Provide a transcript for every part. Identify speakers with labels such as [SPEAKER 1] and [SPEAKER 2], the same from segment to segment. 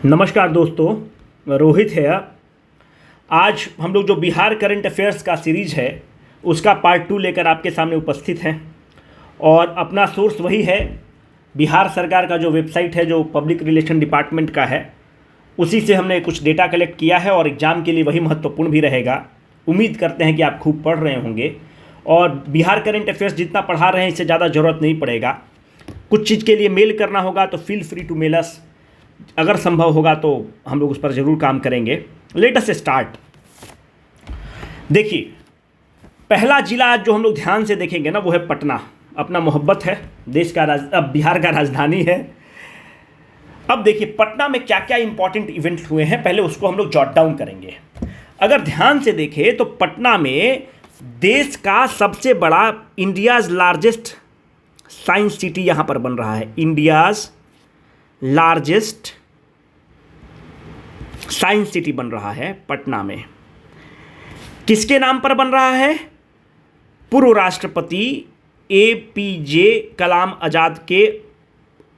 [SPEAKER 1] नमस्कार दोस्तों, रोहित है। आज हम लोग जो बिहार करंट अफेयर्स का सीरीज है उसका पार्ट 2 लेकर आपके सामने उपस्थित हैं। और अपना सोर्स वही है, बिहार सरकार का जो वेबसाइट है जो पब्लिक रिलेशन डिपार्टमेंट का है, उसी से हमने कुछ डेटा कलेक्ट किया है और एग्ज़ाम के लिए वही महत्वपूर्ण भी रहेगा। उम्मीद करते हैं कि आप खूब पढ़ रहे होंगे और बिहार करंट अफेयर्स जितना पढ़ा रहे हैं इससे ज़्यादा ज़रूरत नहीं पड़ेगा। कुछ चीज़ के लिए मेल करना होगा तो feel free to mail us, अगर संभव होगा तो हम लोग उस पर ज़रूर काम करेंगे। Let us start. देखिए, पहला जिला आज जो हम लोग ध्यान से देखेंगे ना वो है पटना। अपना मोहब्बत है, देश का अब बिहार का राजधानी है। अब देखिए पटना में क्या क्या इंपॉर्टेंट इवेंट्स हुए हैं, पहले उसको हम लोग जॉट डाउन करेंगे। अगर ध्यान से देखें तो पटना में देश का सबसे बड़ा इंडियाज़ लार्जेस्ट साइंस सिटी यहाँ पर बन रहा है। इंडियाज़ लार्जेस्ट साइंस सिटी बन रहा है पटना में। किसके नाम पर बन रहा है? पूर्व राष्ट्रपति एपीजे कलाम आज़ाद के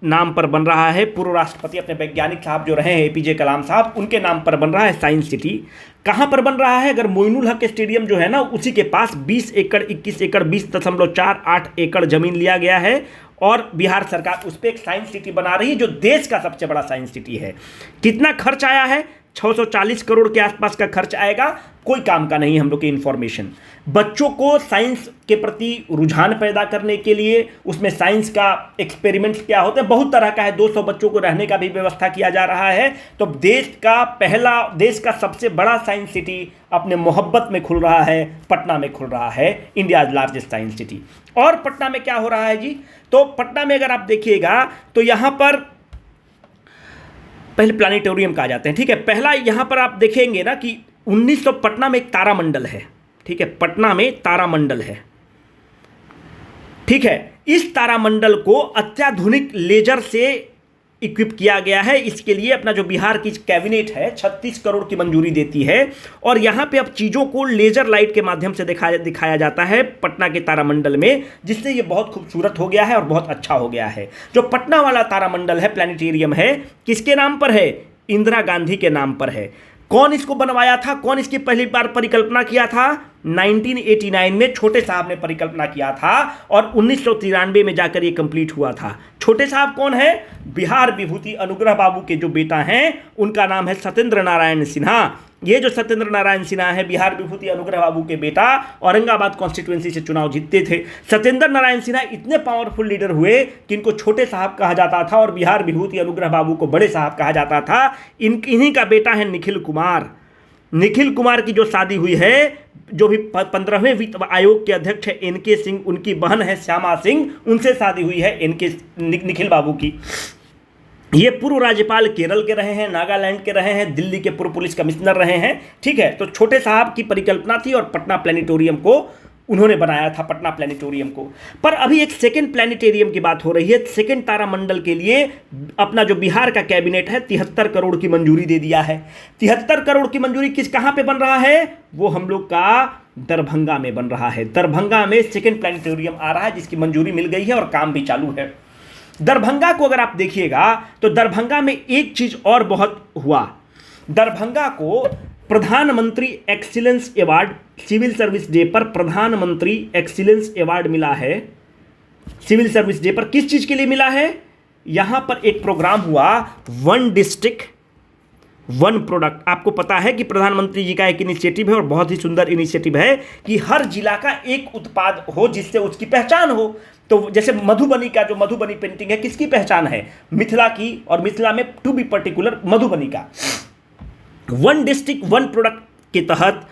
[SPEAKER 1] नाम पर बन रहा है। पूर्व राष्ट्रपति अपने वैज्ञानिक साहब जो रहे हैं एपीजे कलाम साहब, उनके नाम पर बन रहा है साइंस सिटी। कहाँ पर बन रहा है? अगर मोइनुल हक स्टेडियम जो है ना उसी के पास 20 एकड़ 21 एकड़ 20.48 एकड़ जमीन लिया गया है और बिहार सरकार उस पर एक साइंस सिटी बना रही है जो देश का सबसे बड़ा साइंस सिटी है। कितना खर्च आया है? 640 करोड़ के आसपास का खर्च आएगा। कोई काम का नहीं हम लोग की इन्फॉर्मेशन। बच्चों को साइंस के प्रति रुझान पैदा करने के लिए उसमें साइंस का एक्सपेरिमेंट्स क्या होते हैं, बहुत तरह का है। 200 बच्चों को रहने का भी व्यवस्था किया जा रहा है। तो देश का सबसे बड़ा साइंस सिटी अपने मोहब्बत में खुल रहा है, पटना में खुल रहा है, इंडियाज लार्जेस्ट साइंस सिटी। और पटना में क्या हो रहा है जी? तो पटना में अगर आप देखिएगा तो यहाँ पर पहले प्लानिटोरियम का आ जाते हैं। ठीक है, पहला यहाँ पर आप देखेंगे ना कि 1900 पटना में एक तारामंडल है। ठीक है, पटना में तारामंडल है। ठीक है, इस तारामंडल को अत्याधुनिक लेजर से इक्विप किया गया है। इसके लिए अपना जो बिहार की कैबिनेट है 36 करोड़ की मंजूरी देती है और यहाँ पे अब चीज़ों को लेजर लाइट के माध्यम से दिखाया जाता है पटना के तारामंडल में, जिससे ये बहुत खूबसूरत हो गया है और बहुत अच्छा हो गया है। जो पटना वाला तारामंडल है, प्लानिटेरियम है, किसके नाम पर है? इंदिरा गांधी के नाम पर है। कौन इसको बनवाया था? कौन इसकी पहली बार परिकल्पना किया था? 1989 में छोटे साहब ने परिकल्पना किया था और 1993 में जाकर ये कंप्लीट हुआ था। छोटे साहब कौन है? बिहार विभूति अनुग्रह बाबू के जो बेटा हैं उनका नाम है सत्येंद्र नारायण सिन्हा। ये जो सत्येंद्र नारायण सिन्हा है बिहार विभूति अनुग्रह बाबू के बेटा, औरंगाबाद कॉन्स्टिट्यूएंसी से चुनाव जीतते थे। सत्येंद्र नारायण सिन्हा इतने पावरफुल लीडर हुए कि इनको छोटे साहब कहा जाता था और बिहार विभूति अनुग्रह बाबू को बड़े साहब कहा जाता था। इन्हीं का बेटा है निखिल कुमार। निखिल कुमार की जो शादी हुई है, जो भी 15वें वित्त आयोग के अध्यक्ष है एनके सिंह, उनकी बहन है श्यामा सिंह, उनसे शादी हुई है निखिल बाबू की। ये पूर्व राज्यपाल केरल के रहे हैं, नागालैंड के रहे हैं, दिल्ली के पूर्व पुलिस कमिश्नर रहे हैं। ठीक है, तो छोटे साहब की परिकल्पना थी और पटना प्लानिटोरियम को उन्होंने बनाया था, पटना प्लानिटोरियम को। पर अभी एक सेकंड प्लानिटेरियम की बात हो रही है। सेकंड तारामंडल के लिए अपना जो बिहार का कैबिनेट है 73 करोड़ की मंजूरी दे दिया है। 73 करोड़ की मंजूरी कहाँ पे बन रहा है? वो हम लोग का दरभंगा में बन रहा है। दरभंगा में सेकंड प्लानिटोरियम आ रहा है जिसकी मंजूरी मिल गई है और काम भी चालू है। दरभंगा को अगर आप देखिएगा तो दरभंगा में एक चीज और बहुत हुआ। दरभंगा को प्रधानमंत्री excellence award, civil service day पर प्रधानमंत्री एक्सीलेंस अवार्ड मिला है। सिविल सर्विस डे पर किस चीज के लिए मिला है? यहां पर एक प्रोग्राम हुआ, वन डिस्ट्रिक्ट वन प्रोडक्ट। आपको पता है कि प्रधानमंत्री जी का एक इनिशिएटिव है और बहुत ही सुंदर इनिशिएटिव है कि हर जिला का एक उत्पाद हो जिससे उसकी पहचान हो। तो जैसे मधुबनी का जो मधुबनी पेंटिंग है, किसकी पहचान है? मिथिला की, और मिथिला में टू बी पर्टिकुलर मधुबनी का। वन डिस्ट्रिक्ट वन प्रोडक्ट के तहत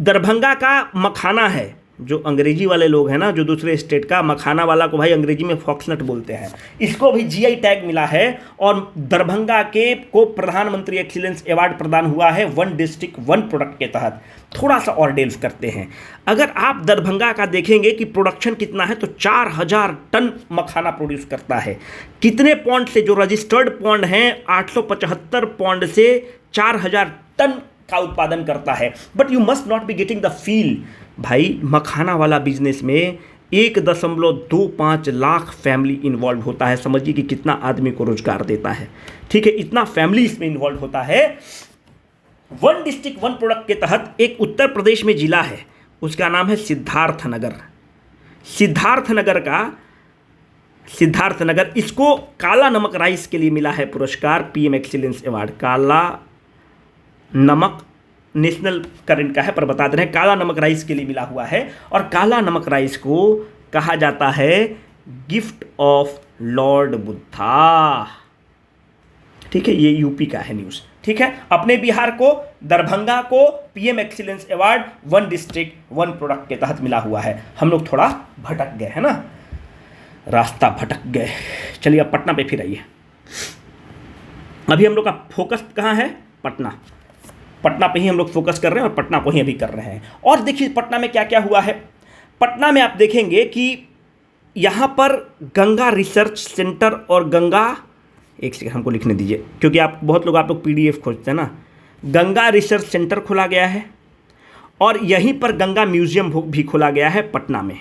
[SPEAKER 1] दरभंगा का मखाना है, जो अंग्रेजी वाले लोग हैं ना, जो दूसरे स्टेट का मखाना वाला को भाई अंग्रेजी में फॉक्सनट बोलते हैं, इसको भी जीआई टैग मिला है और दरभंगा के को प्रधानमंत्री एक्सीलेंस अवार्ड प्रदान हुआ है वन डिस्ट्रिक्ट वन प्रोडक्ट के तहत। थोड़ा सा और डेल्व करते हैं। अगर आप दरभंगा का देखेंगे कि प्रोडक्शन कितना है तो 4000 टन मखाना प्रोड्यूस करता है। कितने पॉन्ड से? जो रजिस्टर्ड पॉन्ड हैं 875 पॉन्ड से 4000 टन का उत्पादन करता है। But you must not be getting the feel. भाई मखाना वाला बिजनेस में 1.25 लाख फैमिली इन्वॉल्व होता है। समझिए कि कितना आदमी को रोजगार देता है। ठीक है, इतना फैमिली इसमें इन्वॉल्व होता है। वन डिस्ट्रिक्ट वन प्रोडक्ट के तहत एक उत्तर प्रदेश में जिला है, उसका नाम है सिद्धार्थनगर। सिद्धार्थनगर, इसको काला नमक राइस के लिए मिला है पुरस्कार, पीएम एक्सीलेंस अवार्ड। काला नमक नेशनल करंट का है, पर बता दे रहे हैं काला नमक राइस के लिए मिला हुआ है। और काला नमक राइस को कहा जाता है गिफ्ट ऑफ लॉर्ड बुद्धा। ठीक है, ये यूपी का है न्यूज़। ठीक है, अपने बिहार को, दरभंगा को PM excellence award one district one product के तहत मिला हुआ है। हम लोग थोड़ा भटक गए है ना, रास्ता भटक गए। चलिए अब पटना पे फिर आइए। अभी हम लोग का फोकस कहाँ है? पटना। पटना पे ही हम लोग फोकस कर रहे हैं और पटना को ही अभी कर रहे हैं। और देखिए पटना में क्या क्या हुआ है। पटना में आप देखेंगे कि यहाँ पर गंगा रिसर्च सेंटर और गंगा, एक सेकंड हमको लिखने दीजिए क्योंकि आप लोग पीडीएफ खोजते हैं ना। गंगा रिसर्च सेंटर खोला गया है और यहीं पर गंगा म्यूजियम भी खोला गया है पटना में।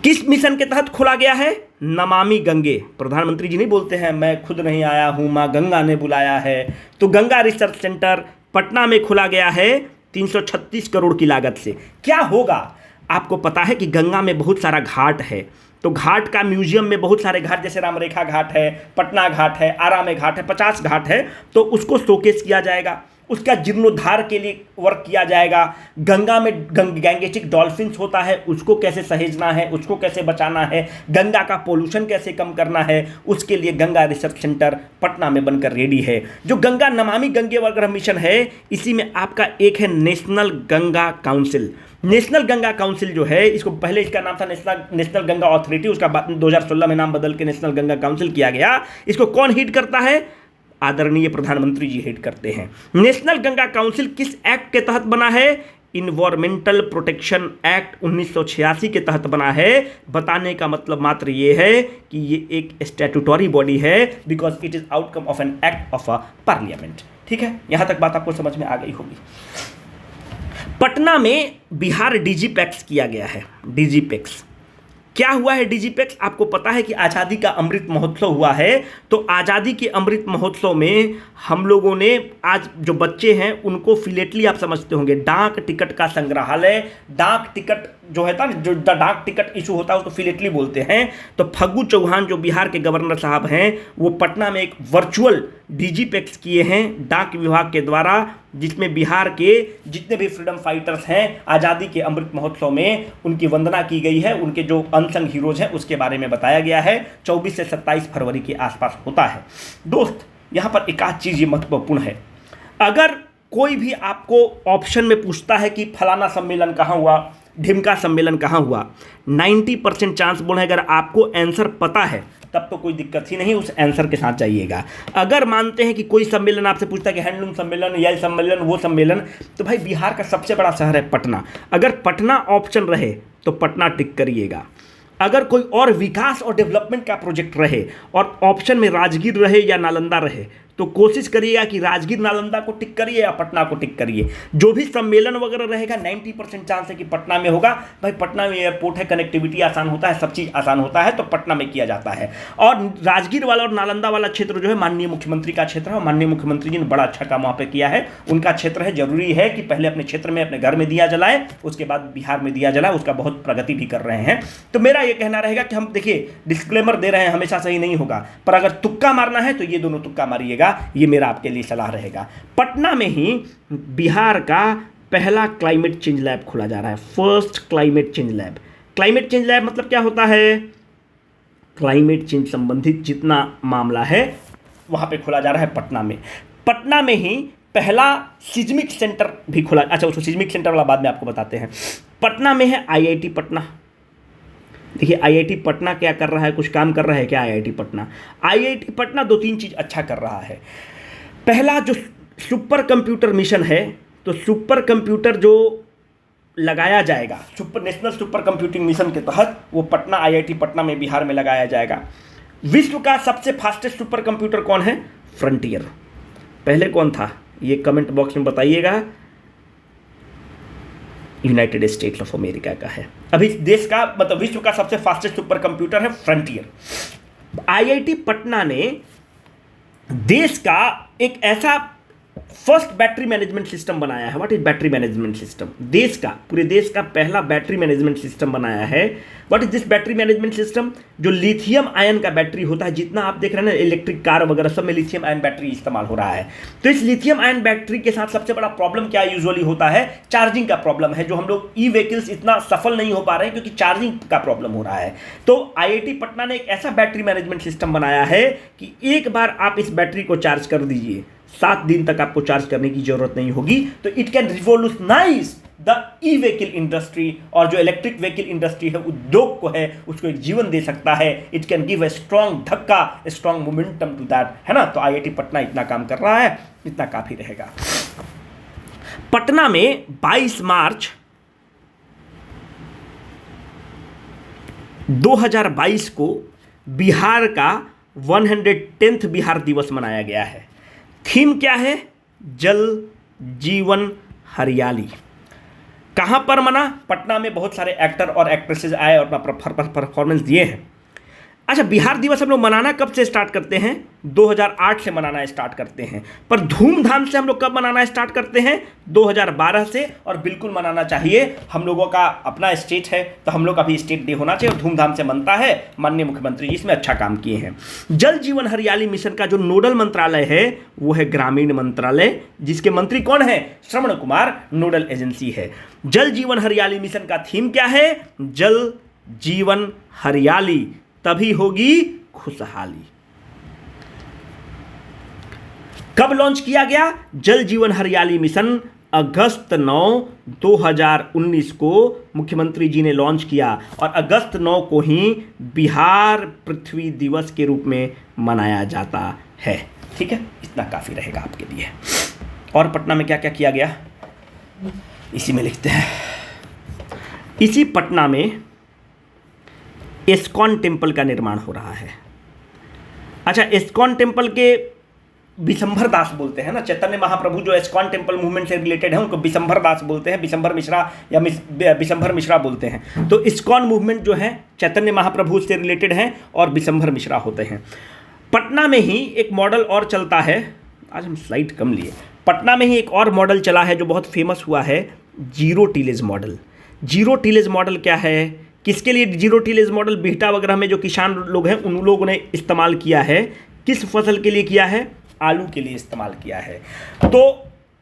[SPEAKER 1] किस मिशन के तहत खोला गया है? नमामि गंगे। प्रधानमंत्री जी नहीं बोलते हैं मैं खुद नहीं आया हूं, मां गंगा ने बुलाया है। तो गंगा रिसर्च सेंटर पटना में खोला गया है 336 करोड़ की लागत से। क्या होगा? आपको पता है कि गंगा में बहुत सारा घाट है, तो घाट का म्यूजियम में बहुत सारे घाट, जैसे रामरेखा घाट है, पटना घाट है, आरा में घाट है, 50 घाट है, तो उसको शोकेस किया जाएगा। उसका जीर्णोद्धार के लिए वर्क किया जाएगा। गंगा में गैंगेटिक डॉल्फिन्स होता है, उसको कैसे सहेजना है, उसको कैसे बचाना है, गंगा का पोल्यूशन कैसे कम करना है, उसके लिए गंगा रिसर्च सेंटर पटना में बनकर रेडी है। जो गंगा नमामि गंगे वगैरह मिशन है, इसी में आपका एक है national Ganga council. National Ganga council जो है, इसको पहले इसका नाम था नेशनल गंगा अथॉरिटी, उसका 2016 में नाम बदल के नेशनल गंगा काउंसिल किया गया। इसको कौन हीड करता है? आदरणीय प्रधानमंत्री जी हेड करते हैं। नेशनल गंगा काउंसिल किस एक्ट के तहत बना है? इन्वायरमेंटल प्रोटेक्शन एक्ट 1986 के तहत बना है। बताने का मतलब मात्र ये है कि ये एक स्टैट्यूटरी बॉडी है, because it is outcome of an act of a parliament. ठीक है, यहां तक बात आपको समझ में आ गई होगी। पटना में बिहार डीजीपैक्स किया गया है। डीजीपैक्स क्या हुआ है? डीजीपैक्स, आपको पता है कि आज़ादी का अमृत महोत्सव हुआ है। तो आज़ादी के अमृत महोत्सव में हम लोगों ने, आज जो बच्चे हैं उनको फिलेटली आप समझते होंगे, डाक टिकट का संग्रहालय, डाक टिकट जो है ना, जो डाक टिकट इशू होता है उसको फिलेटली बोलते हैं। तो फग्गू चौहान जो बिहार के गवर्नर साहब हैं, वो पटना में एक वर्चुअल डीजीपैक्स किए हैं डाक विभाग के द्वारा, जिसमें बिहार के जितने भी फ्रीडम फाइटर्स हैं आज़ादी के अमृत महोत्सव में उनकी वंदना की गई है। उनके जो अनसंग हीरोज हैं उसके बारे में बताया गया है। 24 से 27 फरवरी के आसपास होता है। दोस्त, यहाँ पर एक आध चीज़ ये महत्वपूर्ण है। अगर कोई भी आपको ऑप्शन में पूछता है कि फलाना सम्मेलन कहाँ हुआ, ढिमका सम्मेलन कहाँ हुआ, 90% चांस बोल है, अगर आपको आंसर पता है तब तो कोई दिक्कत ही नहीं, उस आंसर के साथ जाइएगा। अगर मानते हैं कि कोई सम्मेलन आपसे पूछता है कि हैंडलूम सम्मेलन, यह सम्मेलन, वो सम्मेलन, तो भाई बिहार का सबसे बड़ा शहर है पटना। अगर पटना ऑप्शन रहे तो पटना टिक करिएगा। अगर कोई और विकास और डेवलपमेंट का प्रोजेक्ट रहे और ऑप्शन में राजगीर रहे या नालंदा रहे, तो कोशिश करिएगा कि राजगीर नालंदा को टिक करिए या पटना को टिक करिए। जो भी सम्मेलन वगैरह रहेगा 90% चांस है कि पटना में होगा। भाई पटना में एयरपोर्ट है, कनेक्टिविटी आसान होता है, सब चीज़ आसान होता है, तो पटना में किया जाता है। और राजगीर वाला और नालंदा वाला क्षेत्र जो है माननीय मुख्यमंत्री का क्षेत्र है, और माननीय मुख्यमंत्री जी ने बड़ा अच्छा काम वहाँ पर किया है। उनका क्षेत्र है, जरूरी है कि पहले अपने क्षेत्र में, अपने घर में दिया जलाए, उसके बाद बिहार में दिया जलाए। उसका बहुत प्रगति भी कर रहे हैं। तो मेरा ये कहना रहेगा कि हम देखिए डिस्क्लेमर दे रहे हैं, हमेशा सही नहीं होगा, पर अगर तुक्का मारना है तो ये दोनों तुक्का मारिएगा। ये मेरा आपके लिए सलाह रहेगा। पटना में ही बिहार का पहला क्लाइमेट चेंज लैब खोला जा रहा है, first climate change lab. Climate change lab मतलब क्या होता है? क्लाइमेट चेंज संबंधित जितना मामला है वहां पे खोला जा रहा है पटना में। पटना में ही पहला सिज्मिक सेंटर भी खोला। अच्छा, उसको सिज्मिक सेंटर वाला बाद में आपको बताते हैं। पटना में है आईआईटी पटना। देखिए आईआईटी पटना क्या कर रहा है, कुछ काम कर रहा है क्या आईआईटी पटना? आईआईटी पटना 2-3 चीज़ अच्छा कर रहा है। पहला जो सुपर कंप्यूटर मिशन है, तो सुपर कंप्यूटर जो लगाया जाएगा नेशनल सुपर कंप्यूटिंग मिशन के तहत, वो पटना, आईआईटी पटना में, बिहार में लगाया जाएगा। विश्व का सबसे फास्टेस्ट सुपर कंप्यूटर कौन है? फ्रंटियर। पहले कौन था? ये कमेंट बॉक्स में बताइएगा। यूनाइटेड स्टेट्स ऑफ अमेरिका का है। अभी देश का मतलब विश्व का सबसे फास्टेस्ट सुपर कंप्यूटर है फ्रंटियर। आईआईटी पटना ने देश का एक ऐसा फर्स्ट बैटरी मैनेजमेंट सिस्टम बनाया है। What is battery management system? देश का, पूरे देश का पहला बैटरी मैनेजमेंट सिस्टम बनाया है। What is this battery management system? जो लिथियम आयन का बैटरी होता है, जितना आप देख रहे हैं ना इलेक्ट्रिक कार वगैरह सब में लिथियम आयन बैटरी इस्तेमाल हो रहा है। तो इस लिथियम आयन बैटरी के साथ सबसे बड़ा प्रॉब्लम क्या यूजुअली होता है? चार्जिंग का प्रॉब्लम है, जो हम लोग ई व्हीकल्स इतना सफल नहीं हो पा रहे हैं क्योंकि चार्जिंग का प्रॉब्लम हो रहा है। तो आईआईटी पटना ने एक ऐसा बैटरी मैनेजमेंट सिस्टम बनाया है कि एक बार आप इस बैटरी को चार्ज कर दीजिए, 7 दिन तक आपको चार्ज करने की जरूरत नहीं होगी। तो it can revolutionise the e vehicle industry, और जो इलेक्ट्रिक व्हीकल इंडस्ट्री है, उद्योग को है, उसको एक जीवन दे सकता है। It can give a strong धक्का, a strong momentum to that, है ना। तो आईआईटी पटना इतना काम कर रहा है, इतना काफी रहेगा। पटना में 22 मार्च 2022 को बिहार का 110th बिहार दिवस मनाया गया है। थीम क्या है? जल जीवन हरियाली। कहां पर मना? पटना में बहुत सारे एक्टर और एक्ट्रेसेस आए और अपना परफॉर्मेंस दिए हैं। अच्छा, बिहार दिवस हम लोग मनाना कब से स्टार्ट करते हैं? 2008 से मनाना स्टार्ट करते हैं। पर धूमधाम से हम लोग कब मनाना स्टार्ट करते हैं? 2012 से। और बिल्कुल मनाना चाहिए, हम लोगों का अपना स्टेट है तो हम लोग का भी स्टेट डे होना चाहिए और धूमधाम से मनता है। माननीय मुख्यमंत्री जी इसमें अच्छा काम किए हैं। जल जीवन हरियाली मिशन का जो नोडल मंत्रालय है वो है ग्रामीण मंत्रालय, जिसके मंत्री कौन है? श्रवण कुमार नोडल एजेंसी है। जल जीवन हरियाली मिशन का थीम क्या है? जल जीवन हरियाली, तभी होगी खुशहाली। कब लॉन्च किया गया? जल जीवन हरियाली मिशन अगस्त 9, 2019 को मुख्यमंत्री जी ने लॉन्च किया, और अगस्त 9 को ही बिहार पृथ्वी दिवस के रूप में मनाया जाता है। ठीक है, इतना काफी रहेगा आपके लिए। और पटना में क्या क्या किया गया इसी में लिखते हैं। इसी पटना में इस्कॉन टेम्पल का निर्माण हो रहा है। अच्छा, इस्कॉन टेम्पल के बिशंभर दास बोलते हैं ना, चैतन्य महाप्रभु जो इस्कॉन टेम्पल मूवमेंट से रिलेटेड है उनको बिशंभर दास बोलते हैं, बिशंभर मिश्रा या बिशंभर मिश्रा बोलते हैं। तो इस्कॉन मूवमेंट जो है चैतन्य महाप्रभु से रिलेटेड है और बिशंभर मिश्रा होते हैं। पटना में ही एक मॉडल और चलता है, आज हम स्लाइड कम लिए। पटना में ही एक और मॉडल चला है जो बहुत फेमस हुआ है, zero tillage model. Zero tillage model क्या है? किसके लिए जीरो टिलेज मॉडल? बिहटा वगैरह में जो किसान लोग हैं उन लोगों ने इस्तेमाल किया है। किस फसल के लिए किया है? आलू के लिए इस्तेमाल किया है। तो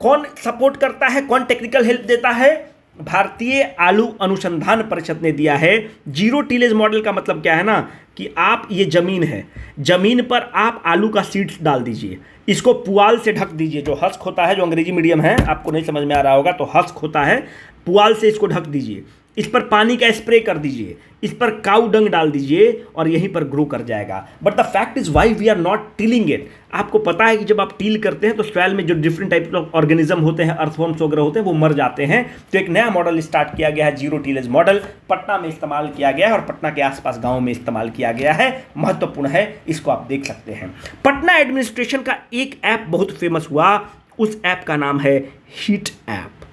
[SPEAKER 1] कौन सपोर्ट करता है, कौन टेक्निकल हेल्प देता है? भारतीय आलू अनुसंधान परिषद ने दिया है। जीरो टिलेज मॉडल का मतलब क्या है ना, कि आप ये जमीन है, जमीन पर आप आलू का सीड्स डाल दीजिए, इसको पुआल से ढक दीजिए। जो हस्क होता है, जो अंग्रेजी मीडियम है आपको नहीं समझ में आ रहा होगा, तो हस्क होता है, पुआल से इसको ढक दीजिए, इस पर पानी का स्प्रे कर दीजिए, इस पर काऊ डंग डाल दीजिए और यहीं पर ग्रो कर जाएगा। But the fact is why we are not tilling it. आपको पता है कि जब आप टील करते हैं तो सॉइल में जो डिफरेंट टाइप ऑफ ऑर्गेनिज्म होते हैं, अर्थवर्म्स वगैरह होते हैं, वो मर जाते हैं। तो एक नया मॉडल स्टार्ट किया गया है, जीरो टिलेज मॉडल। पटना में इस्तेमाल किया गया है और पटना के आसपास गाँव में इस्तेमाल किया गया है। महत्वपूर्ण है, इसको आप देख सकते हैं। पटना एडमिनिस्ट्रेशन का एक ऐप बहुत फेमस हुआ, उस ऐप का नाम है हीट ऐप।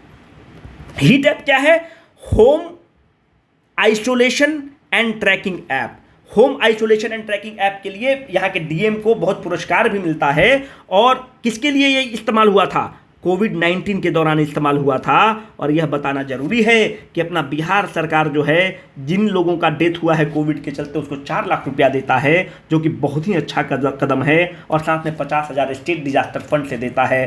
[SPEAKER 1] हीट ऐप क्या है? Home isolation and tracking app. Home isolation and tracking app के लिए यहाँ के डीएम को बहुत पुरस्कार भी मिलता है। और किसके लिए ये इस्तेमाल हुआ था? कोविड-19 के दौरान इस्तेमाल हुआ था। और यह बताना जरूरी है कि अपना बिहार सरकार जो है, जिन लोगों का डेथ हुआ है कोविड के चलते, उसको 4 लाख रुपया देता है, जो कि बहुत ही अच्छा कदम है। और साथ में 50,000 स्टेट डिजास्टर फंड से देता है।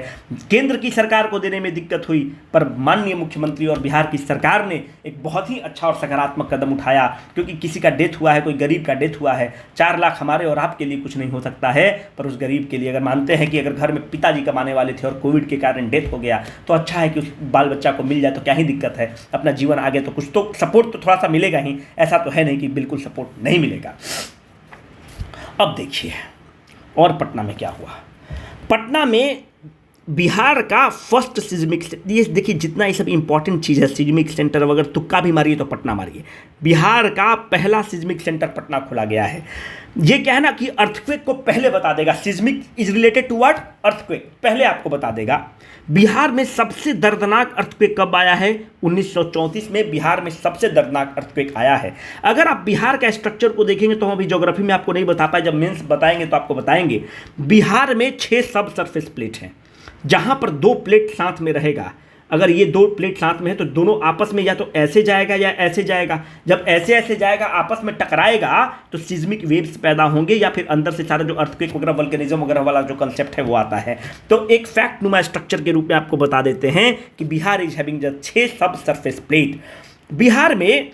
[SPEAKER 1] केंद्र की सरकार को देने में दिक्कत हुई, पर माननीय मुख्यमंत्री और बिहार की सरकार ने एक बहुत ही अच्छा और सकारात्मक कदम उठाया, क्योंकि किसी का डेथ हुआ है, कोई गरीब का डेथ हुआ है, 4 लाख हमारे और आपके लिए कुछ नहीं हो सकता है, पर उस गरीब के लिए अगर मानते हैं कि अगर घर में पिताजी कमाने वाले थे और कोविड के कारण डेथ हो गया, तो अच्छा है कि उस बाल बच्चा को मिल जाए, तो क्या ही दिक्कत है, अपना जीवन आगे, तो कुछ तो सपोर्ट तो थोड़ा सा मिलेगा ही। ऐसा तो है नहीं कि बिल्कुल सपोर्ट नहीं मिलेगा। अब देखिए और पटना में क्या हुआ। पटना में बिहार का फर्स्ट सिज्मिक, ये देखिए जितना ये सब इंपॉर्टेंट चीज़ है, सिज्मिक सेंटर अगर तुक्का भी मारिए तो पटना मारिए। बिहार का पहला सिज्मिक सेंटर पटना खोला गया है। ये क्या है ना कि अर्थक्वेक को पहले बता देगा। Seismic is related to what? Earthquake, पहले आपको बता देगा। बिहार में सबसे दर्दनाक अर्थक्वेक कब आया है? 1934 में बिहार में सबसे दर्दनाक अर्थक्वेक आया है। अगर आप बिहार का स्ट्रक्चर को देखेंगे तो हम अभी ज्योग्राफी में आपको नहीं बता पाए, जब मेंस बताएंगे तो आपको बताएंगे। बिहार में 6 सब सरफेस प्लेट हैं, जहां पर 2 प्लेट साथ में रहेगा। अगर ये 2 प्लेट साथ में है तो दोनों आपस में या तो ऐसे जाएगा या ऐसे जाएगा। जब ऐसे ऐसे जाएगा, आपस में टकराएगा तो सिज्मिक वेव्स पैदा होंगे, या फिर अंदर से सारा जो अर्थक्वेक वगैरह वल्केनिज्म वगैरह वाला जो कंसेप्ट है वो आता है। तो एक फैक्ट नुमा स्ट्रक्चर के रूप में आपको बता देते हैं कि बिहार इज हैविंग जस्ट 6 सब सरफेस प्लेट। बिहार में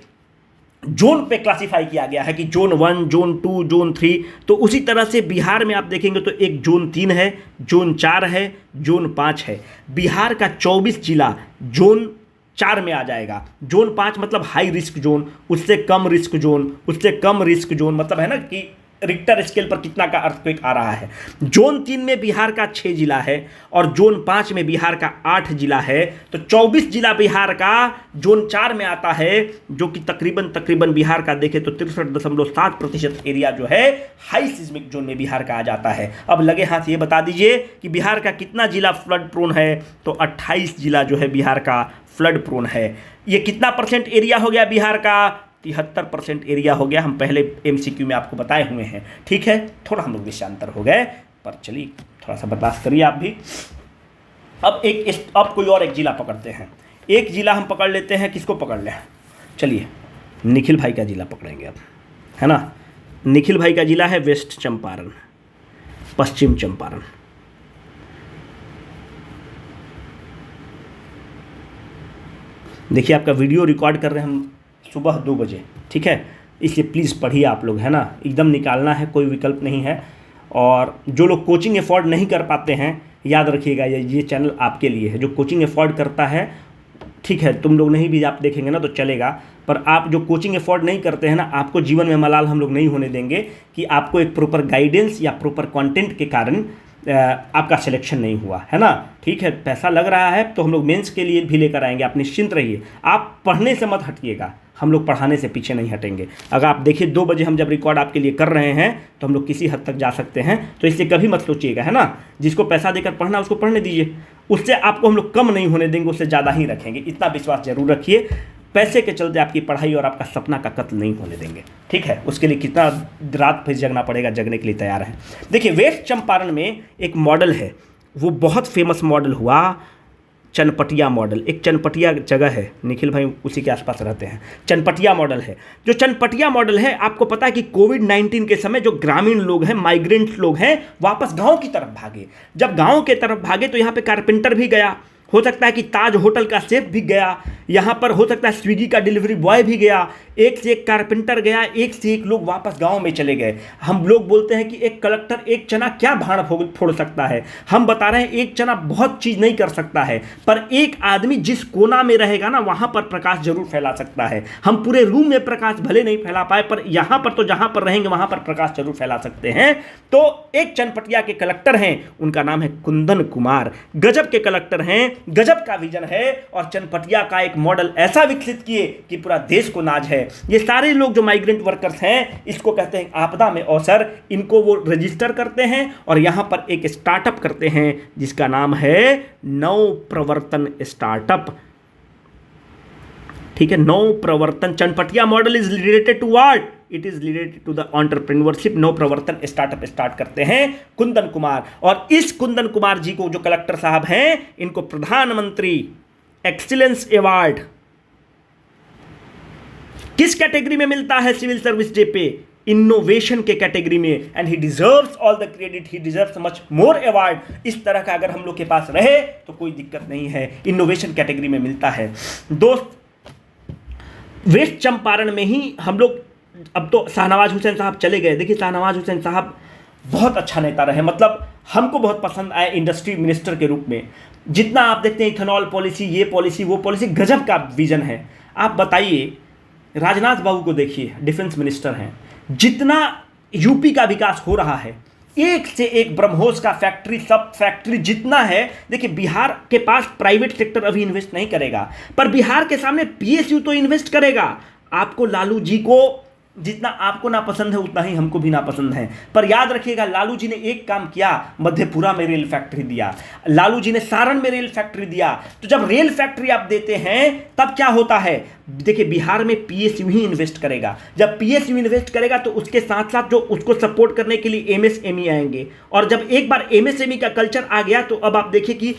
[SPEAKER 1] जोन पे क्लासिफाई किया गया है कि जोन 1, जोन 2, जोन 3। तो उसी तरह से बिहार में आप देखेंगे तो एक जोन 3 है, जोन 4 है, जोन 5 है। बिहार का 24 जिला जोन 4 में आ जाएगा। जोन 5 मतलब हाई रिस्क जोन, उससे कम रिस्क जोन, उससे कम रिस्क जोन, मतलब है ना कि रिक्टर स्केल पर कितना का अर्थक्वेक आ रहा है। जोन 3 में बिहार का 6 जिला है और जोन 5 में बिहार का 8 जिला है। तो 24 जिला बिहार का जोन 4 में आता है, जो कि तकरीबन बिहार का देखें तो 63.7% एरिया जो है हाई सिज्मिक जोन में बिहार का आ जाता है। अब लगे हाथ ये बता दीजिए कि बिहार का कितना जिला फ्लड प्रोन है? तो 28 जिला जो है बिहार का फ्लड प्रोन है। ये कितना परसेंट एरिया हो गया बिहार का? 73% एरिया हो गया। हम पहले MCQ में आपको बताए हुए हैं, ठीक है। थोड़ा हम लोग विषयांतर हो गए, पर चलिए थोड़ा सा बर्दाश्त करिए आप भी। अब कोई और एक जिला पकड़ते हैं। एक जिला हम पकड़ लेते हैं, किसको पकड़ लें? चलिए निखिल भाई का जिला पकड़ेंगे अब, है ना। निखिल भाई का जिला है वेस्ट चंपारण, पश्चिम चंपारण। देखिए आपका वीडियो रिकॉर्ड कर रहे हैं हम सुबह 2 बजे, ठीक है, इसलिए प्लीज़ पढ़िए आप लोग, है ना। एकदम निकालना है, कोई विकल्प नहीं है। और जो लोग कोचिंग अफोर्ड नहीं कर पाते हैं, याद रखिएगा ये चैनल आपके लिए है। जो कोचिंग अफोर्ड करता है, ठीक है, तुम लोग नहीं भी आप देखेंगे ना तो चलेगा, पर आप जो कोचिंग अफोर्ड नहीं करते हैं ना, आपको जीवन में मलाल हम लोग नहीं होने देंगे कि आपको एक प्रॉपर गाइडेंस या प्रॉपर कंटेंट के कारण आपका सिलेक्शन नहीं हुआ, है ना। ठीक है, पैसा लग रहा है तो हम लोग मेंस के लिए भी लेकर आएंगे, आप निश्चिंत रहिए। आप पढ़ने से मत हटिएगा, हम लोग पढ़ाने से पीछे नहीं हटेंगे। अगर आप देखिए 2 बजे हम जब रिकॉर्ड आपके लिए कर रहे हैं तो हम लोग किसी हद तक जा सकते हैं, तो इसलिए कभी मत सोचिएगा, है ना। जिसको पैसा देकर पढ़ना उसको पढ़ने दीजिए, उससे आपको हम लोग कम नहीं होने देंगे, उससे ज़्यादा ही रखेंगे, इतना विश्वास जरूर रखिए। पैसे के चलते आपकी पढ़ाई और आपका सपना का कत्ल नहीं होने देंगे, ठीक है। उसके लिए कितना रात फिर जगना पड़ेगा, जगने के लिए तैयार है। देखिए वेस्ट चंपारण में एक मॉडल है, वो बहुत फेमस मॉडल हुआ, चनपटिया मॉडल। एक चनपटिया जगह है, निखिल भाई उसी के आसपास रहते हैं, चनपटिया मॉडल है। जो चनपटिया मॉडल है, आपको पता है कि कोविड-19 के समय जो ग्रामीण लोग हैं, माइग्रेंट लोग हैं, वापस गांव की तरफ भागे। जब गांव के तरफ भागे तो यहाँ पे कारपेंटर भी गया, हो सकता है कि ताज होटल का शेफ भी गया, यहाँ पर हो सकता है स्विगी का डिलीवरी बॉय भी गया, एक से एक कारपेंटर गया, एक से एक लोग वापस गांव में चले गए। हम लोग बोलते हैं कि एक कलेक्टर एक चना क्या भाड़ फोड़ सकता है, हम बता रहे हैं एक चना बहुत चीज़ नहीं कर सकता है, पर एक आदमी जिस कोना में रहेगा ना, वहाँ पर प्रकाश जरूर फैला सकता है। हम पूरे रूम में प्रकाश भले नहीं फैला पाए, पर यहाँ पर तो जहाँ पर रहेंगे वहाँ पर प्रकाश जरूर फैला सकते हैं। तो एक चनपटिया के कलेक्टर हैं, उनका नाम है कुंदन कुमार। गजब के कलेक्टर हैं, गजब का विजन है, और चनपटिया का एक मॉडल ऐसा विकसित किए कि पूरा देश को नाज है। ये सारे लोग जो माइग्रेंट वर्कर्स हैं, इसको कहते हैं आपदा में अवसर। इनको वो रजिस्टर करते हैं और यहां पर एक स्टार्टअप करते हैं जिसका नाम है नव प्रवर्तन स्टार्टअप, ठीक है, नव प्रवर्तन। Chanpatia model is related to what? It is related to the entrepreneurship. नव प्रवर्तन स्टार्टअप स्टार्ट करते हैं कुंदन कुमार, और इस कुंदन कुमार जी को जो कलेक्टर साहब हैं, इनको प्रधानमंत्री एक्सीलेंस अवार्ड किस कैटेगरी में मिलता है सिविल सर्विस डे पे? इनोवेशन के कैटेगरी में। And he deserves all the credit, he deserves much more award. इस तरह का अगर हम लोग के पास रहे तो कोई दिक्कत नहीं है, इनोवेशन कैटेगरी में मिलता है। दोस्त, वेस्ट चंपारण में ही हम लोग, अब तो शाहनवाज हुसैन साहब चले गए। देखिए शाहनवाज हुसैन साहब बहुत अच्छा नेता रहे, मतलब हमको बहुत पसंद आए इंडस्ट्री मिनिस्टर के रूप में। जितना आप देखते हैं इथेनॉल पॉलिसी, ये पॉलिसी, वो पॉलिसी, गजब का विजन है। आप बताइए, राजनाथ बाबू को देखिए, डिफेंस मिनिस्टर हैं, जितना यूपी का विकास हो रहा है, एक से एक ब्रह्मोस का फैक्ट्री, सब फैक्ट्री जितना है। देखिए बिहार के पास प्राइवेट सेक्टर अभी इन्वेस्ट नहीं करेगा, पर बिहार के सामने पीएसयू तो इन्वेस्ट करेगा। आपको लालू जी को जितना आपको नापसंद है उतना ही हमको भी नापसंद है, पर याद रखिएगा लालू जी ने एक काम किया, मधेपुरा में रेल फैक्ट्री दिया, लालू जी ने सारण में रेल फैक्ट्री दिया। तो जब रेल फैक्ट्री आप देते हैं तब क्या होता है, देखिए बिहार में पीएसयू ही इन्वेस्ट करेगा। जब पीएसयू इन्वेस्ट करेगा तो उसके साथ साथ जो उसको सपोर्ट करने के लिए एमएसएमई आएंगे, और जब एक बार एमएसएमई का कल्चर आ गया तो अब आप देखिए कि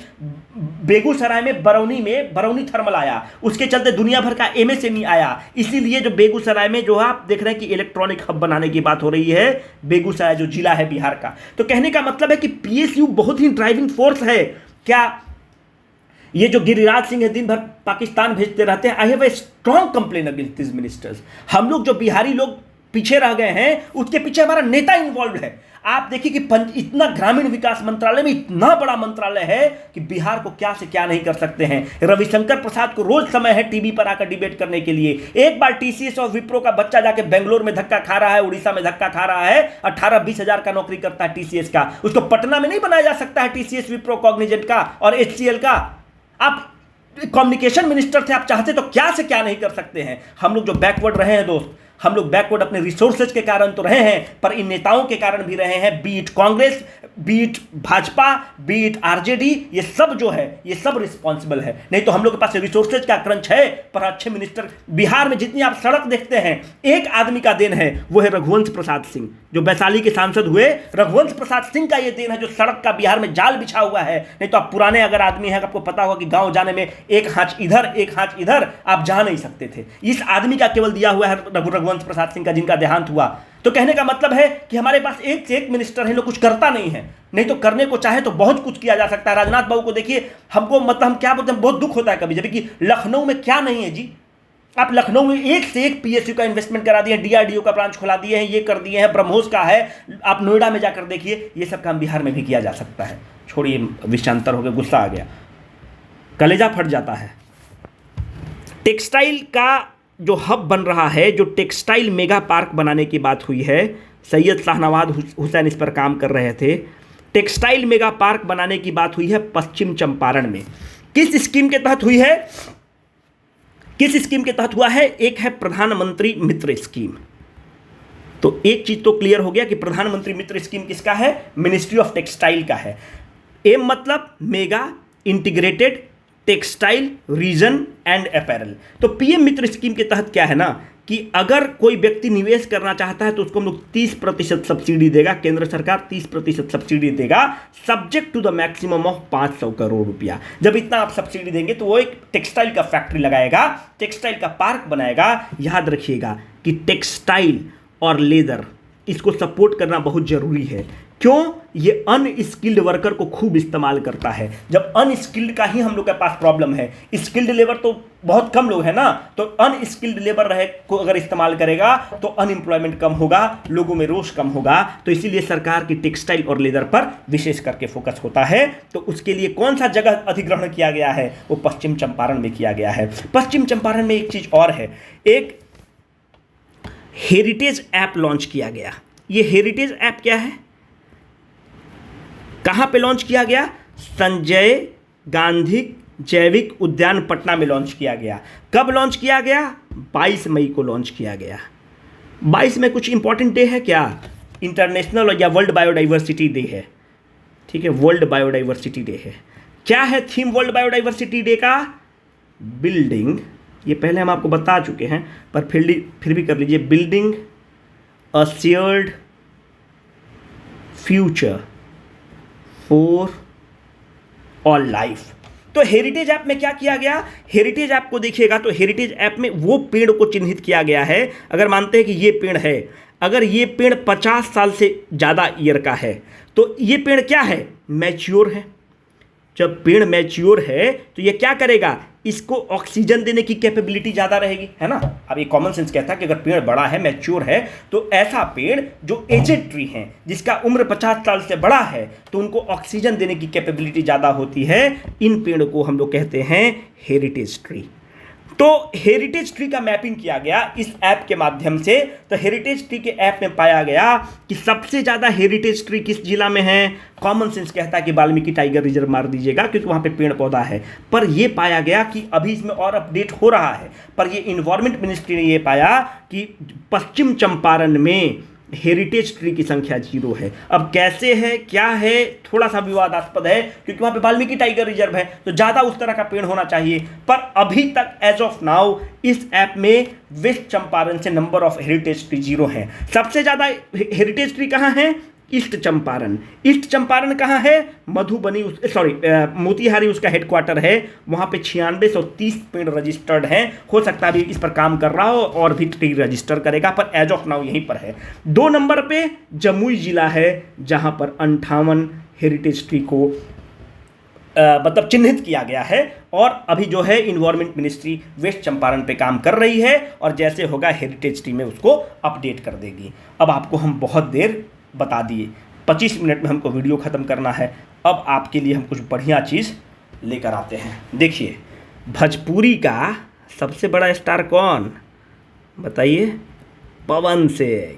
[SPEAKER 1] बेगूसराय में बरौनी थर्मल आया, उसके चलते दुनिया भर का एमएसएमई आया। इसीलिए जो बेगूसराय में जो आप देख रहे हैं कि इलेक्ट्रॉनिक हब बनाने की बात हो रही है, बेगूसराय जो जिला है बिहार का। तो कहने का मतलब है कि पीएसयू बहुत ही ड्राइविंग फोर्स है। क्या ये जो गिरिराज सिंह है दिन भर पाकिस्तान भेजते रहते हैं, I have a strong complain against this ministers. हम लोग जो बिहारी लोग पीछे रह गए हैं उसके पीछे हमारा नेता इन्वॉल्व है। आप देखिए कि इतना ग्रामीण विकास मंत्रालय में इतना बड़ा मंत्रालय है कि बिहार को क्या से क्या नहीं कर सकते हैं। रविशंकर प्रसाद को रोज समय है टीवी पर आकर डिबेट करने के लिए। एक बार टीसीएस और विप्रो का बच्चा जाके बेंगलोर में धक्का खा रहा है, उड़ीसा में धक्का खा रहा है, 18-20 हजार का नौकरी करता है टीसीएस का, उसको पटना में नहीं बनाया जा सकता है टीसीएस, विप्रो, कॉग्निजेंट का और एचसीएल का। आप कम्युनिकेशन मिनिस्टर थे, आप चाहते तो क्या से क्या नहीं कर सकते हैं। हम लोग जो बैकवर्ड रहे हैं दोस्त, हम लोग बैकवर्ड अपने रिसोर्सेज के कारण तो रहे हैं, पर इन नेताओं के कारण भी रहे हैं। Beat Congress, beat Bhajpa, beat RJD, ये सब जो है ये सब रिस्पॉन्सिबल है। नहीं तो हम लोग के पास रिसोर्सेज का क्रंच है, पर अच्छे मिनिस्टर बिहार में जितनी आप सड़क देखते हैं, एक आदमी का देन है, वो है रघुवंश प्रसाद सिंह, जो वैशाली के सांसद हुए। रघुवंश प्रसाद सिंह का ये देन है जो सड़क का बिहार में जाल बिछा हुआ है। नहीं तो आप पुराने अगर आदमी हैं, आपको पता होगा कि गांव जाने में एक हाथ इधर एक हाथ इधर, आप जा नहीं सकते थे। इस आदमी का केवल दिया हुआ है रघुवंश प्रसाद सिंह का, जिनका देहांत हुआ। तो कहने का मतलब है कि हमारे पास एक से एक मिनिस्टर है, लोग कुछ करता नहीं है। नहीं तो करने को चाहे तो बहुत कुछ किया जा सकता है। राजनाथ बाबू को देखिए, हमको मतलब हम क्या बोलते हैं, बहुत दुख होता है कभी जब कि लखनऊ में क्या नहीं है जी। आप लखनऊ में एक से एक पीएसयू का इन्वेस्टमेंट करा दिए हैं, डीआरडीओ का ब्रांच खुला दिए हैं, ये कर दिए हैं, ब्रह्मोस का है। आप नोएडा में जाकर देखिए, ये सब काम बिहार में भी किया जा सकता है। छोड़िए, विषयांतर हो गया, गुस्सा आ गया, कलेजा फट जाता है। टेक्सटाइल का जो हब बन रहा है, जो टेक्सटाइल मेगा पार्क बनाने की बात हुई है, सैयद शाहनवाज हुसैन इस पर काम कर रहे थे। टेक्सटाइल मेगा पार्क बनाने की बात हुई है पश्चिम चंपारण में। किस स्कीम के तहत हुई है, किस स्कीम के तहत हुआ है? एक है प्रधानमंत्री मित्र स्कीम। तो एक चीज तो क्लियर हो गया कि प्रधानमंत्री मित्र स्कीम किसका है? मिनिस्ट्री ऑफ टेक्सटाइल का है। एम मतलब mega integrated textile reason and apparel. तो पीएम मित्र स्कीम के तहत क्या है ना कि अगर कोई व्यक्ति निवेश करना चाहता है तो उसको हम लोग 30% सब्सिडी देगा, केंद्र सरकार 30% सब्सिडी देगा, subject to the maximum of 500 crore रुपया। जब इतना आप सब्सिडी देंगे तो वो एक टेक्सटाइल का फैक्ट्री लगाएगा, टेक्सटाइल का पार्क बनाएगा। याद रखिएगा कि टेक्सटाइल और लेदर, इसको सपोर्ट करना बहुत जरूरी है। क्यों? ये अनस्किल्ड वर्कर को खूब इस्तेमाल करता है। जब अनस्किल्ड का ही हम लोग के पास प्रॉब्लम है, स्किल्ड लेबर तो बहुत कम लोग हैं ना, तो अनस्किल्ड लेबर रहे को अगर इस्तेमाल करेगा तो अनएम्प्लॉयमेंट कम होगा, लोगों में रोष कम होगा। तो इसीलिए सरकार की टेक्सटाइल और लेदर पर विशेष करके फोकस होता है। तो उसके लिए कौन सा जगह अधिग्रहण किया गया है? वो पश्चिम चंपारण में किया गया है। पश्चिम चंपारण में एक चीज और है, एक हेरिटेज ऐप लॉन्च किया गया। ये हेरिटेज ऐप क्या है, कहां पे लॉन्च किया गया? संजय गांधी जैविक उद्यान पटना में लॉन्च किया गया। कब लॉन्च किया गया? 22 मई को लॉन्च किया गया। 22 में कुछ इंपॉर्टेंट डे है क्या? इंटरनेशनल या वर्ल्ड बायोडाइवर्सिटी डे है। ठीक है, वर्ल्ड बायोडाइवर्सिटी डे है। क्या है थीम वर्ल्ड बायोडाइवर्सिटी डे का? बिल्डिंग, ये पहले हम आपको बता चुके हैं पर फिर भी कर लीजिए, building a shared future for all life. तो हेरिटेज ऐप में क्या किया गया? हेरिटेज ऐप को देखिएगा तो हेरिटेज ऐप में वो पेड़ को चिन्हित किया गया है। अगर मानते हैं कि ये पेड़ है, अगर ये पेड़ 50 साल से ज़्यादा ईयर का है तो ये पेड़ क्या है? मैच्योर है। जब पेड़ मैच्योर है तो ये क्या करेगा? इसको ऑक्सीजन देने की कैपेबिलिटी ज़्यादा रहेगी, है ना। अब ये कॉमन सेंस कहता है कि अगर पेड़ बड़ा है, मैच्योर है, तो ऐसा पेड़ जो एजेड ट्री है, जिसका उम्र 50 साल से बड़ा है, तो उनको ऑक्सीजन देने की कैपेबिलिटी ज़्यादा होती है। इन पेड़ को हम लोग कहते हैं हेरिटेज ट्री। तो हेरिटेज ट्री का मैपिंग किया गया इस ऐप के माध्यम से। तो हेरिटेज ट्री के ऐप में पाया गया कि सबसे ज़्यादा हेरिटेज ट्री किस जिला में है। कॉमन सेंस कहता है कि वाल्मीकि टाइगर रिजर्व मार दीजिएगा क्योंकि वहाँ पे पेड़ पौधा है, पर ये पाया गया कि अभी इसमें और अपडेट हो रहा है, पर ये इन्वायरमेंट मिनिस्ट्री ने ये पाया कि पश्चिम चंपारण में हेरिटेज ट्री की संख्या 0 है। अब कैसे है, क्या है, थोड़ा सा विवादास्पद है क्योंकि वहाँ पे वाल्मीकि टाइगर रिजर्व है तो ज़्यादा उस तरह का पेड़ होना चाहिए। पर अभी तक एज ऑफ नाउ इस ऐप में वेस्ट चंपारण से नंबर ऑफ हेरिटेज ट्री 0 है। सबसे ज़्यादा हेरिटेज ट्री कहाँ है? ईस्ट चंपारण। ईस्ट चंपारण कहाँ है? मधुबनी, मोतिहारी उसका हेडक्वार्टर है। वहाँ पे 9630 पेड़ रजिस्टर्ड हैं। हो सकता है अभी इस पर काम कर रहा हो और भी ट्री रजिस्टर करेगा, पर एज ऑफ नाउ यहीं पर है। 2 नंबर पे जमुई जिला है जहाँ पर 58 हेरिटेज ट्री को मतलब चिन्हित किया गया है और अभी जो है इन्वायरमेंट मिनिस्ट्री वेस्ट चंपारण पे काम कर रही है और जैसे होगा हेरिटेज ट्री में उसको अपडेट कर देगी। अब आपको हम बहुत देर बता दिए, 25 मिनट में हमको वीडियो ख़त्म करना है। अब आपके लिए हम कुछ बढ़िया चीज़ लेकर आते हैं। देखिए, भोजपुरी का सबसे बड़ा स्टार कौन बताइए? पवन सिंह।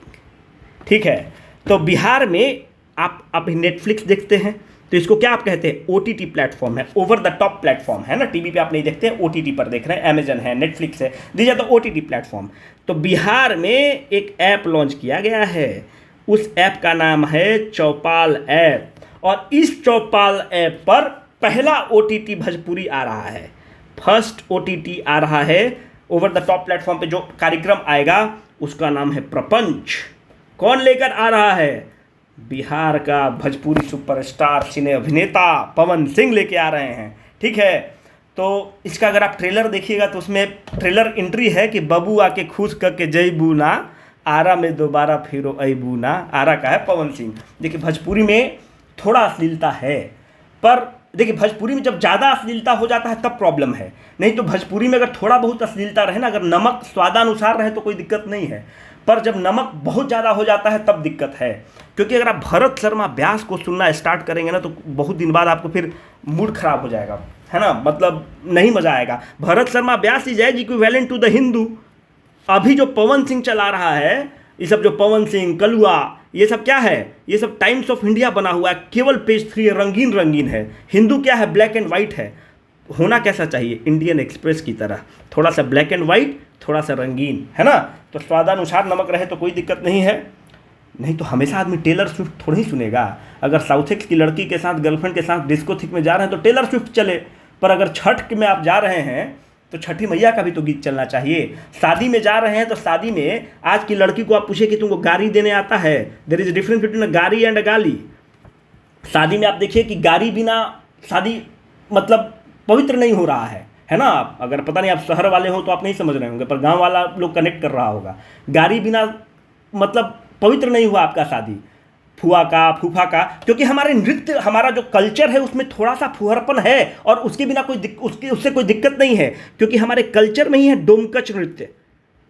[SPEAKER 1] ठीक है, तो बिहार में आप अभी नेटफ्लिक्स देखते हैं तो इसको क्या आप कहते हैं? OTT प्लेटफॉर्म है, ओवर द टॉप प्लेटफॉर्म है ना। टीवी पे आप नहीं देखते हैं, OTT पर देख रहे हैं। अमेजन है, नेटफ्लिक्स है, these are the OTT platform. तो बिहार में एक ऐप लॉन्च किया गया है, उस ऐप का नाम है चौपाल ऐप और इस चौपाल ऐप पर पहला OTT भोजपुरी आ रहा है। फर्स्ट OTT आ रहा है ओवर द टॉप प्लेटफॉर्म पे। जो कार्यक्रम आएगा उसका नाम है प्रपंच। कौन लेकर आ रहा है? बिहार का भोजपुरी सुपरस्टार सिने अभिनेता पवन सिंह लेके आ रहे हैं। ठीक है, तो इसका अगर आप ट्रेलर देखिएगा तो उसमें ट्रेलर एंट्री है कि बबू आके खुश करके जय बूना, आरा में दोबारा फिरो अबू ना। आरा का है पवन सिंह। देखिए, भोजपुरी में थोड़ा अश्लीलता है, पर देखिए भोजपुरी में जब ज़्यादा अश्लीलता हो जाता है तब प्रॉब्लम है। नहीं तो भोजपुरी में अगर थोड़ा बहुत अश्लीलता रहे ना, अगर नमक स्वादानुसार रहे तो कोई दिक्कत नहीं है, पर जब नमक बहुत ज़्यादा हो जाता है तब दिक्कत है। क्योंकि अगर आप भरत शर्मा व्यास को सुनना स्टार्ट करेंगे ना तो बहुत दिन बाद आपको फिर मूड खराब हो जाएगा, है ना, मतलब नहीं मज़ा आएगा। Bharat Sharma Vyas is as equivalent to the Hindu. अभी जो पवन सिंह चला रहा है, ये सब जो पवन सिंह, कलुआ, ये सब क्या है? ये सब टाइम्स ऑफ इंडिया बना हुआ है, केवल पेज 3 रंगीन रंगीन है। हिंदू क्या है? ब्लैक एंड वाइट है। होना कैसा चाहिए? इंडियन एक्सप्रेस की तरह, थोड़ा सा ब्लैक एंड वाइट, थोड़ा सा रंगीन, है ना। तो स्वादानुसार नमक रहे तो कोई दिक्कत नहीं है। नहीं तो हमेशा आदमी टेलर स्विफ्ट थोड़ी ही सुनेगा। अगर साउथ एक्स की लड़की के साथ, गर्लफ्रेंड के साथ डिस्को थिक में जा रहे हैं तो टेलर स्विफ्ट चले, पर अगर छठ में आप जा रहे हैं तो छठी मैया का भी तो गीत चलना चाहिए। शादी में जा रहे हैं तो शादी में आज की लड़की को आप पूछे कि तुमको गारी देने आता है? There is difference between a गारी एंड अ गाली। शादी में आप देखिए कि गारी बिना शादी मतलब पवित्र नहीं हो रहा है ना। आप अगर पता नहीं आप शहर वाले हो तो आप नहीं समझ रहे होंगे, पर गांव वाला लोग कनेक्ट कर रहा होगा। गारी बिना मतलब पवित्र नहीं हुआ आपका शादी, फुआ का, फूफा का, क्योंकि हमारे नृत्य, हमारा जो कल्चर है उसमें थोड़ा सा फुहरपन है और उसके बिना उससे कोई दिक्कत नहीं है, क्योंकि हमारे कल्चर में ही है डोमकच नृत्य।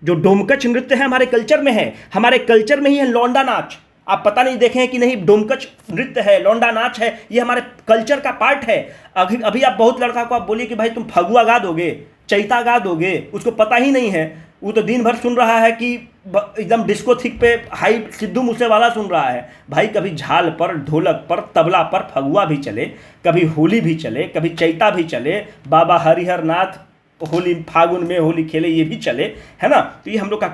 [SPEAKER 1] जो डोमकच नृत्य है हमारे कल्चर में है। हमारे कल्चर में ही है लौंडा नाच। आप पता नहीं देखे हैं कि नहीं, डोमकच नृत्य है, लौंडा नाच है, ये हमारे कल्चर का पार्ट है। अभी आप बहुत लड़का को आप बोलिए कि भाई तुम फगुआ गा दोगे, चैता गा दोगे, उसको पता ही नहीं है। वो तो दिन भर सुन रहा है कि एकदम डिस्को थिक पे हाई सिद्धू मूसेवाला सुन रहा है। भाई कभी झाल पर, ढोलक पर, तबला पर फगुआ भी चले, कभी होली भी चले, कभी चैता भी चले, बाबा हरिहर नाथ होली फागुन में होली खेले, ये भी चले, है ना। तो ये हम लोग का